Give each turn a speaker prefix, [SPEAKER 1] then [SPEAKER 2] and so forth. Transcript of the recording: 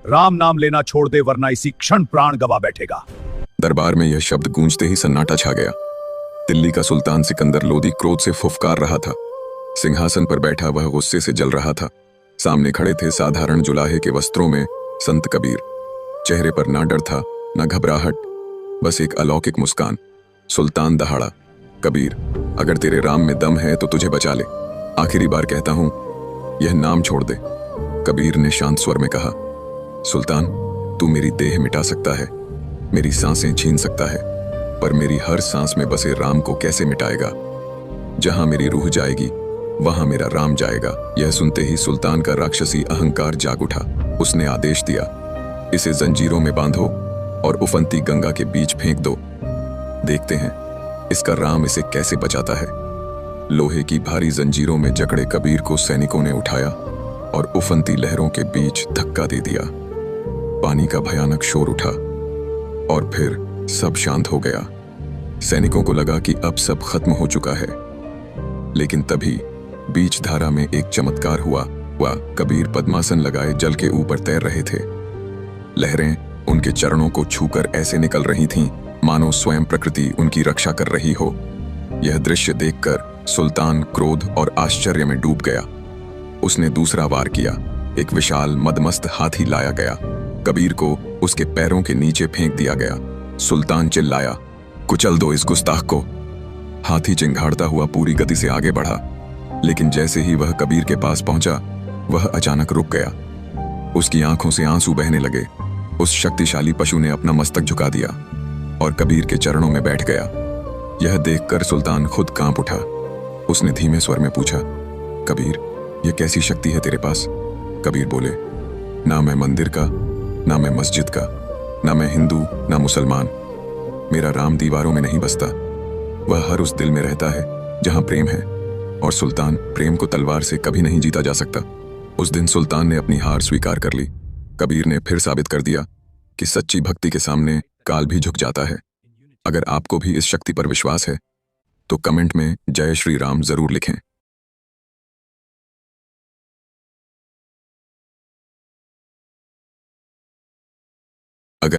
[SPEAKER 1] राम नाम लेना छोड़ दे वरना इसी क्षण प्राण गवा बैठेगा।
[SPEAKER 2] दरबार में यह शब्द गूंजते ही सन्नाटा छा गया। दिल्ली का सुल्तान सिकंदर लोदी क्रोध से फुफकार रहा था। सिंहासन पर बैठा वह गुस्से से जल रहा था। सामने खड़े थे साधारण जुलाहे के वस्त्रों में संत कबीर। चेहरे पर ना डर था ना घबराहट, बस एक अलौकिक मुस्कान। सुल्तान दहाड़ा, कबीर, अगर तेरे राम में दम है तो तुझे बचा ले। आखिरी बार कहता हूं, यह नाम छोड़ दे। कबीर ने शांत स्वर में कहा, सुल्तान, तू मेरी देह मिटा सकता है, मेरी सांसें छीन सकता है, पर मेरी हर सांस में बसे राम को कैसे मिटाएगा? जहां मेरी रूह जाएगी वहां मेरा राम जाएगा। यह सुनते ही सुल्तान का राक्षसी अहंकार जाग उठा। उसने आदेश दिया, इसे जंजीरों में बांधो और उफनती गंगा के बीच फेंक दो। देखते हैं इसका राम इसे कैसे बचाता है। लोहे की भारी जंजीरों में जकड़े कबीर को सैनिकों ने उठाया और उफनती लहरों के बीच धक्का दे दिया। पानी का भयानक शोर उठा और फिर सब शांत हो गया। सैनिकों को लगा कि अब सब खत्म हो चुका है, लेकिन तभी बीच धारा में एक चमत्कार हुआ। कबीर पद्मासन लगाए जल के ऊपर तैर रहे थे। लहरें उनके चरणों को छूकर ऐसे निकल रही थीं मानो स्वयं प्रकृति उनकी रक्षा कर रही हो। यह दृश्य देखकर सुल्तान क्रोध और आश्चर्य में डूब गया। उसने दूसरा वार किया। एक विशाल मदमस्त हाथी लाया गया। कबीर को उसके पैरों के नीचे फेंक दिया गया। सुल्तान चिल्लाया, कुचल दो इस गुस्ताख को। हाथी चिंघाड़ता हुआ पूरी गति से आगे बढ़ा, लेकिन जैसे ही वह कबीर के पास पहुंचा, वह अचानक रुक गया। उसकी आंखों से आंसू बहने लगे। उस शक्तिशाली पशु ने अपना मस्तक झुका दिया और कबीर के चरणों में बैठ गया। यह देखकर सुल्तान खुद कांप उठा। उसने धीमे स्वर में पूछा, कबीर, यह कैसी शक्ति है तेरे पास? कबीर बोले, ना मैं मंदिर का, ना मैं मस्जिद का, ना मैं हिंदू ना मुसलमान। मेरा राम दीवारों में नहीं बसता, वह हर उस दिल में रहता है जहां प्रेम है। और सुल्तान, प्रेम को तलवार से कभी नहीं जीता जा सकता। उस दिन सुल्तान ने अपनी हार स्वीकार कर ली। कबीर ने फिर साबित कर दिया कि सच्ची भक्ति के सामने काल भी झुक जाता है। अगर आपको भी इस शक्ति पर विश्वास है तो कमेंट में जय श्री राम जरूर लिखें।